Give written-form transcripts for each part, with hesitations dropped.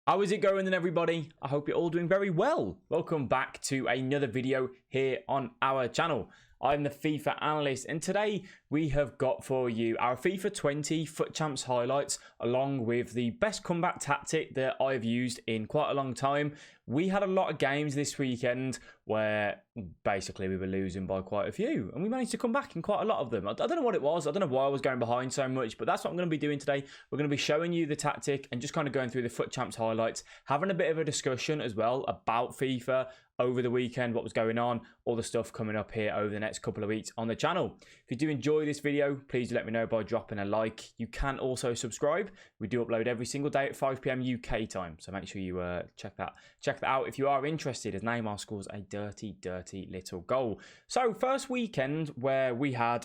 How is it going then, everybody? I hope you're all doing very well. Welcome back to another video here on our channel. I'm the FIFA Analyst, and today we have got for you our FIFA 20 FUT Champs highlights, along with the best comeback tactic that I've used in quite a long time. We had a lot of games this weekend where basically we were losing by quite a few, and we managed to come back in quite a lot of them. I don't know what it was. I don't know why I was going behind so much, but that's what I'm going to be doing today. We're going to be showing you the tactic and just kind of going through the FUT Champs highlights, having a bit of a discussion as well about FIFA over the weekend, what was going on, all the stuff coming up here over the next couple of weeks on the channel. If you do enjoy this video, please let me know by dropping a like. You can also subscribe. We do upload every single day at 5 PM UK time, so make sure you check that out if you are interested, as Neymar scores a dirty little goal. So first weekend where we had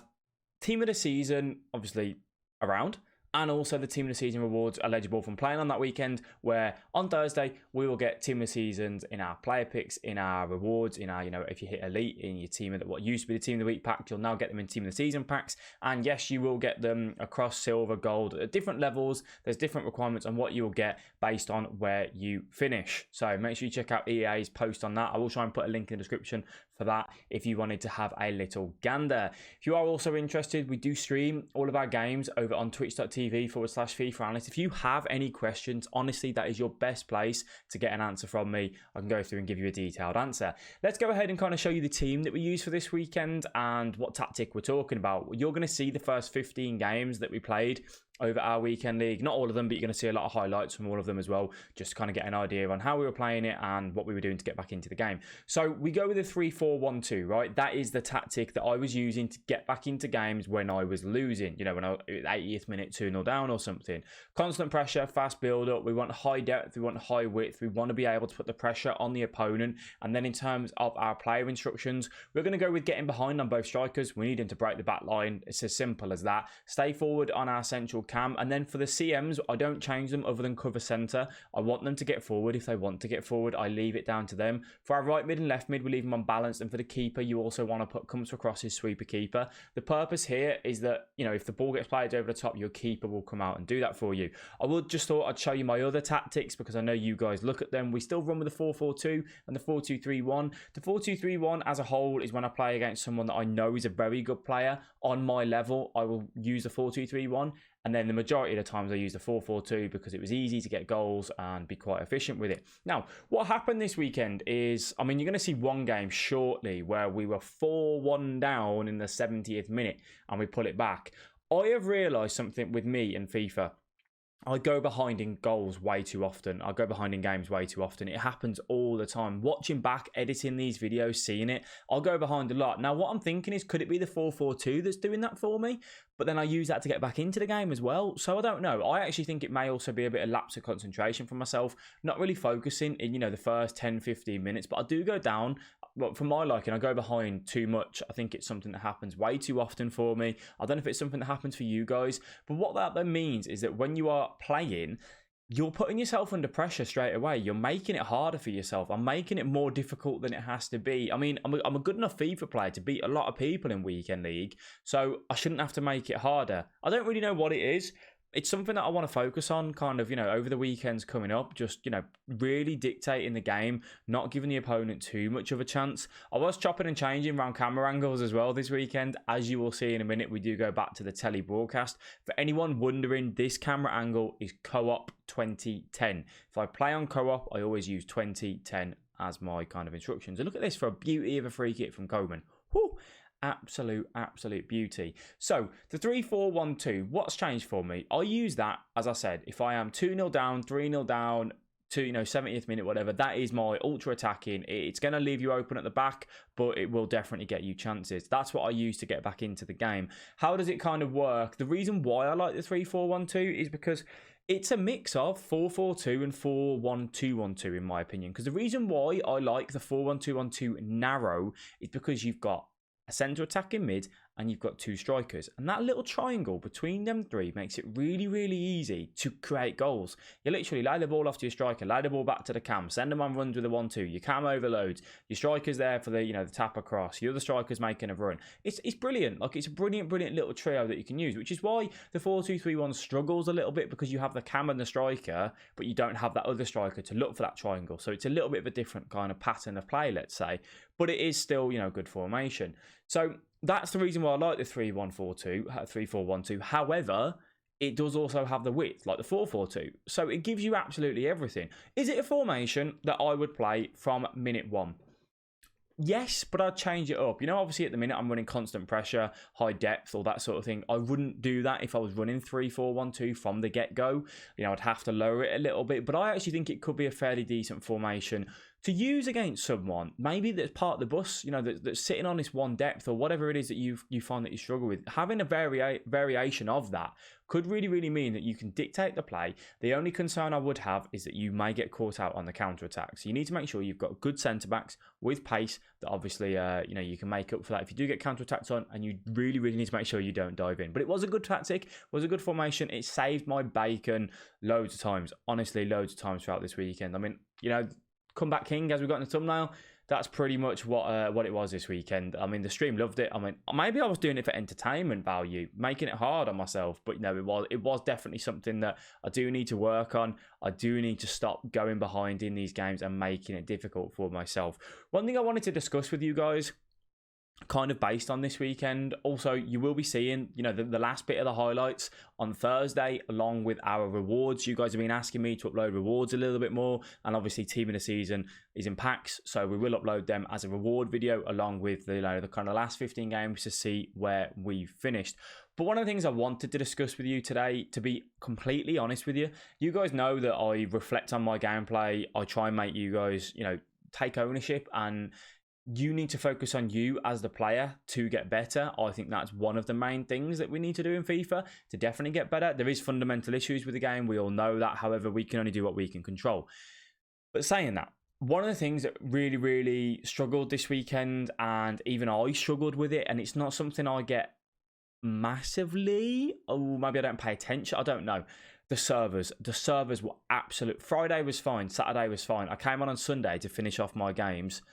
team of the season obviously around, and also the team of the season rewards eligible from playing on that weekend, where on Thursday we will get team of the seasons in our player picks, in our rewards, in our, if you hit elite in your team of what used to be the team of the week pack, you'll now get them in team of the season packs. And yes, you will get them across silver, gold at different levels. There's different requirements on what you will get based on where you finish. So make sure you check out EA's post on that. I will try and put a link in the description for that if you wanted to have a little gander. If you are also interested, we do stream all of our games over on twitch.tv/FIFA Analyst. If you have any questions, honestly, that is your best place to get an answer from me. I can go through and give you a detailed answer. Let's go ahead and kind of show you the team that we use for this weekend and what tactic we're talking about. You're going to see the first 15 games that we played over our weekend league. Not all of them, but you're going to see a lot of highlights from all of them as well, just to kind of get an idea on how we were playing it and what we were doing to get back into the game. So we go with a 3-4-1-2, right? That is the tactic that I was using to get back into games when I was losing, when I was 80th minute 2-0 down or something. Constant pressure, fast build up. We want high depth, we want high width. We want to be able to put the pressure on the opponent. And then in terms of our player instructions, we're going to go with getting behind on both strikers. We need them to break the back line. It's as simple as that. Stay forward on our central cam, and then for the CMs, I don't change them other than cover center. I want them to get forward. If they want to get forward, I leave it down to them. For our right mid and left mid, we leave them unbalanced, and for the keeper, you also want to put comes across his sweeper keeper. The purpose here is that, if the ball gets played over the top, your keeper will come out and do that for you. I would just thought I'd show you my other tactics, because I know you guys look at them. We still run with the 4-4-2 and the 4-2-3-1. The 4-2-3-1 as a whole is when I play against someone that I know is a very good player on my level. I will use the 4-2-3-1. And then the majority of the times I use the 4-4-2 because it was easy to get goals and be quite efficient with it. Now, what happened this weekend is, you're going to see one game shortly where we were 4-1 down in the 70th minute and we pull it back. I have realised something with me and FIFA. I go behind in goals way too often. I go behind in games way too often. It happens all the time. Watching back, editing these videos, seeing it, I'll go behind a lot. Now, what I'm thinking is, could it be the 4-4-2 that's doing that for me? But then I use that to get back into the game as well. So I don't know. I actually think it may also be a bit of lapse of concentration from myself, not really focusing in, the first 10, 15 minutes. But I do go down. But for my liking, I go behind too much. I think it's something that happens way too often for me. I don't know if it's something that happens for you guys. But what that then means is that when you are playing, you're putting yourself under pressure straight away. You're making it harder for yourself. I'm making it more difficult than it has to be. I'm a good enough FIFA player to beat a lot of people in Weekend League, so I shouldn't have to make it harder. I don't really know what it is. It's something that I want to focus on kind of, over the weekends coming up, just, really dictating the game, not giving the opponent too much of a chance. I was chopping and changing around camera angles as well this weekend. As you will see in a minute, we do go back to the telly broadcast. For anyone wondering, this camera angle is co-op 2010. If I play on co-op, I always use 2010 as my kind of instructions. And look at this for a beauty of a free kick from Coleman. Whew. Absolute beauty. So the 3-4-1-2, what's changed for me? I use that, as I said, if I am 2-0 down, 3-0 down, to 70th minute, whatever, that is my ultra attacking. It's going to leave you open at the back, but it will definitely get you chances. That's what I use to get back into the game. How does it kind of work? The reason why I like the 3-4-1-2 is because it's a mix of 4-4-2 and 4-1-2-1-2 in my opinion. Because the reason why I like the 4-1-2-1-2 narrow is because you've got a centre attacking mid and you've got 2 strikers. And that little triangle between them 3 makes it really, really easy to create goals. You literally lay the ball off to your striker, lay the ball back to the cam, send them on runs with a 1-2. Your cam overloads. Your striker's there for the, the tap across. Your other striker's making a run. It's brilliant. Like, it's a brilliant, brilliant little trio that you can use, which is why the 4-2-3-1 struggles a little bit, because you have the cam and the striker, but you don't have that other striker to look for that triangle. So it's a little bit of a different kind of pattern of play, let's say, but it is still, good formation. So that's the reason why I like the 3-1-4-2, 3-4-1-2. However, it does also have the width, like the 4-4-2. So it gives you absolutely everything. Is it a formation that I would play from minute 1? Yes, but I'd change it up. Obviously at the minute I'm running constant pressure, high depth, all that sort of thing. I wouldn't do that if I was running 3-4-1-2 from the get-go. I'd have to lower it a little bit, but I actually think it could be a fairly decent formation to use against someone, maybe that's part of the bus, that's sitting on this one depth, or whatever it is that you find that you struggle with. Having a variation of that could really, really mean that you can dictate the play. The only concern I would have is that you may get caught out on the counter-attack. So you need to make sure you've got good centre-backs with pace that obviously, you can make up for that if you do get counter-attacked on, and you really, really need to make sure you don't dive in. But it was a good tactic, was a good formation. It saved my bacon loads of times, honestly, loads of times throughout this weekend. I mean, Comeback King, as we got in the thumbnail, that's pretty much what it was this weekend. I mean, the stream loved it. I mean, maybe I was doing it for entertainment value, making it hard on myself, but it was definitely something that I do need to work on. I do need to stop going behind in these games and making it difficult for myself. One thing I wanted to discuss with you guys, kind of based on this weekend. Also, you will be seeing, the last bit of the highlights on Thursday, along with our rewards. You guys have been asking me to upload rewards a little bit more, and obviously Team of the Season is in packs, so we will upload them as a reward video, along with the kind of last 15 games to see where we finished. But one of the things I wanted to discuss with you today, to be completely honest with you, you guys know that I reflect on my gameplay. I try and make you guys, take ownership, and you need to focus on you as the player to get better. I think that's one of the main things that we need to do in FIFA to definitely get better. There is fundamental issues with the game. We all know that. However, we can only do what we can control. But saying that, one of the things that really, really struggled this weekend, and even I struggled with it, and it's not something I get massively, maybe I don't pay attention, I don't know. The servers were absolute. Friday was fine. Saturday was fine. I came on Sunday to finish off my games.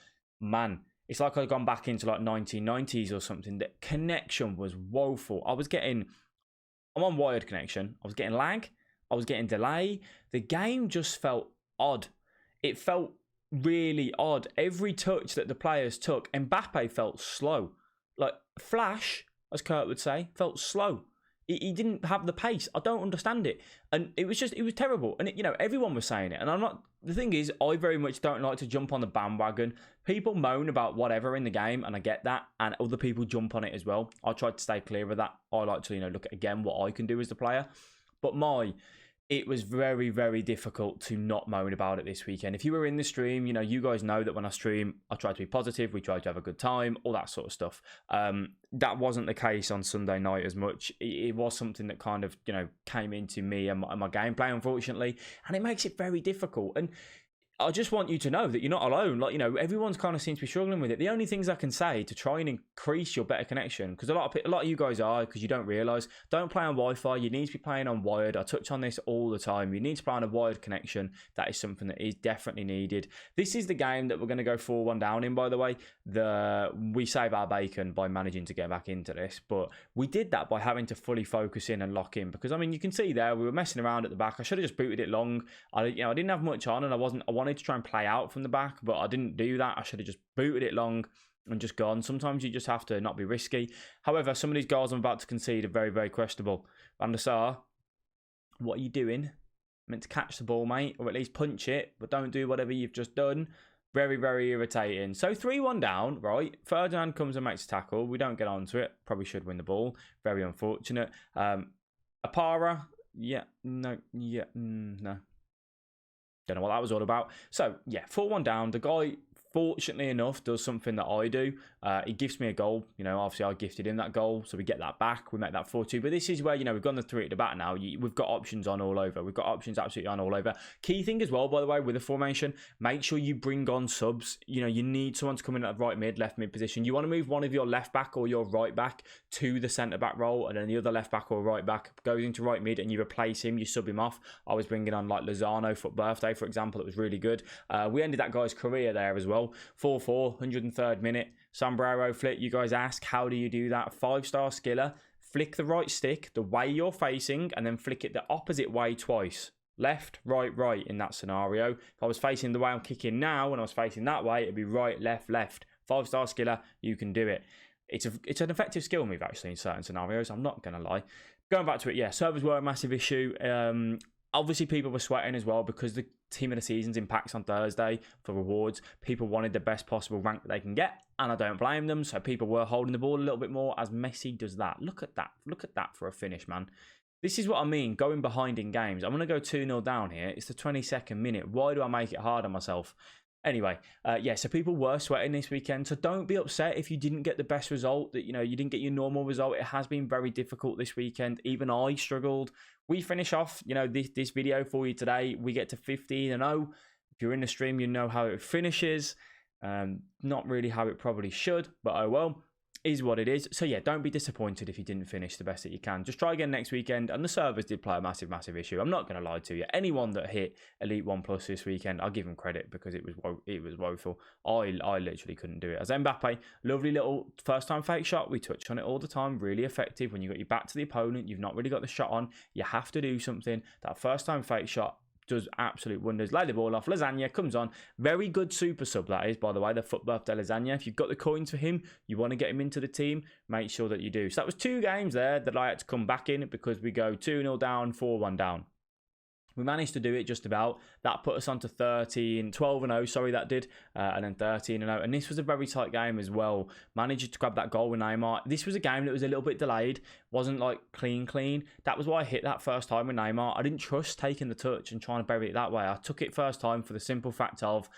Man, it's like I've gone back into like 1990s or something. The connection was woeful. I'm on wired connection. I was getting lag. I was getting delay. The game just felt odd. It felt really odd. Every touch that the players took, Mbappe felt slow. Like Flash, as Kurt would say, felt slow. He didn't have the pace. I don't understand it. And it was terrible. And, everyone was saying it. And the thing is, I very much don't like to jump on the bandwagon. People moan about whatever in the game, and I get that. And other people jump on it as well. I try to stay clear of that. I like to, look at, again, what I can do as the player. But it was very, very difficult to not moan about it this weekend. If you were in the stream, you guys know that when I stream, I try to be positive. We try to have a good time, all that sort of stuff. That wasn't the case on Sunday night as much. It was something that kind of, came into me and my gameplay, unfortunately. And it makes it very difficult. And I just want you to know that you're not alone. Like, everyone's kind of seems to be struggling with it. The only things I can say to try and increase your better connection, because a lot of you guys are, because you don't realise, don't play on Wi-Fi. You need to be playing on wired. I touch on this all the time. You need to play on a wired connection. That is something that is definitely needed. This is the game that we're going to go 4-1 down in, by the way. We save our bacon by managing to get back into this, but we did that by having to fully focus in and lock in, because, you can see there, we were messing around at the back. I should have just booted it long. I didn't have much on, and I wanted to try and play out from the back, but I didn't do that. I should have just booted it long and just gone. Sometimes you just have to not be risky. However, some of these goals I'm about to concede are very, very questionable. Van der Sar, what are you doing? Meant to catch the ball, mate, or at least punch it, but don't do whatever you've just done. Very, very irritating. So 3-1 down, right? Ferdinand comes and makes a tackle. We don't get onto it. Probably should win the ball. Very unfortunate. Apara, no. Don't know what that was all about. So, 4-1 down. The guy fortunately enough, does something that I do. He gifts me a goal. You know, obviously I gifted him that goal, so we get that back. We make that 4-2. But this is where, you know, we've gone the 3 at the back now. We've got options on all over. We've got options absolutely on all over. Key thing as well, by the way, with the formation, make sure you bring on subs. You know, you need someone to come in at the right mid, left mid position. You want to move one of your left back or your right back to the centre back role, and then the other left back or right back goes into right mid, and you replace him. You sub him off. I was bringing on like Lozano FUT Birthday, for example. It was really good. We ended that guy's career there as well. 4-4, 103rd minute. Sombrero flick. You guys ask, how do you do that? 5-star skiller. Flick the right stick the way you're facing, and then flick it the opposite way twice. Left, right, right in that scenario. If I was facing the way I'm kicking now, and I was facing that way, it'd be right, left, left. 5-star skiller, you can do it. It's an effective skill move, actually, in certain scenarios. I'm not going to lie. Going back to it, yeah, servers were a massive issue. Obviously, people were sweating as well because the team of the season's impacts on Thursday for rewards. People wanted the best possible rank that they can get, and I don't blame them. So people were holding the ball a little bit more as Messi does that. Look at that. Look at that for a finish, man. This is what I mean, going behind in games. I'm going to go 2-0 down here. It's the 22nd minute. Why do I make it hard on myself? Anyway, yeah, so people were sweating this weekend. So don't be upset if you didn't get the best result, that, you know, you didn't get your normal result. It has been very difficult this weekend. Even I struggled. We finish off, you know, this video for you today. We get to 15-0. If you're in the stream, you know how it finishes. Not really how it probably should, but oh well. Is what it is. So yeah, don't be disappointed if you didn't finish the best that you can. Just try again next weekend. And the servers did play a massive issue. I'm not going to lie to you. Anyone that hit Elite 1+ this weekend, I'll give them credit because it was woeful. I literally couldn't do it. As Mbappe, lovely little first time fake shot. We touch on it all the time. Really effective when you got your back to the opponent. You've not really got the shot on. You have to do something. That first time fake shot does absolute wonders. Lay the ball off. Lasagna comes on. Very good super sub, that is, by the way, the FUT Birthday Lasagna. If you've got the coins for him, you want to get him into the team, make sure that you do. So that was 2 games there that I had to come back in because we go 2-0 down, 4-1 down. We managed to do it just about. That put us on to 12-0, sorry, that did. And then 13-0. And this was a very tight game as well. Managed to grab that goal with Neymar. This was a game that was a little bit delayed. Wasn't like clean. That was why I hit that first time with Neymar. I didn't trust taking the touch and trying to bury it that way. I took it first time for the simple fact of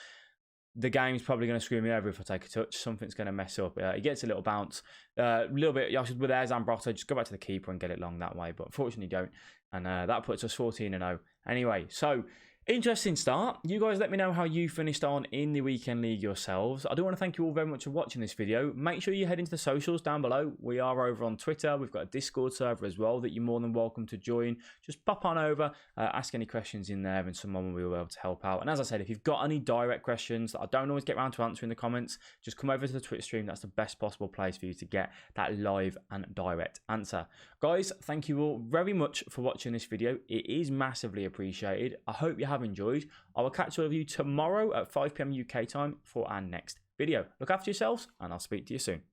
the game's probably going to screw me over if I take a touch. Something's going to mess up. He gets a little bounce. A little bit, with their Zambrotta, just go back to the keeper and get it long that way. But unfortunately, don't. And that puts us 14-0. Anyway, so interesting start. You guys let me know how you finished on in the weekend league yourselves. I do want to thank you all very much for watching this video. Make sure you head into the socials down below. We are over on Twitter. We've got a Discord server as well that you're more than welcome to join. Just pop on over, ask any questions in there, and someone will be able to help out. And as I said, if you've got any direct questions that I don't always get around to answer in the comments, just come over to the Twitch stream. That's the best possible place for you to get that live and direct answer. Guys, thank you all very much for watching this video. It is massively appreciated. I hope you have enjoyed. I will catch all of you tomorrow at 5 PM UK time for our next video. Look after yourselves, and I'll speak to you soon.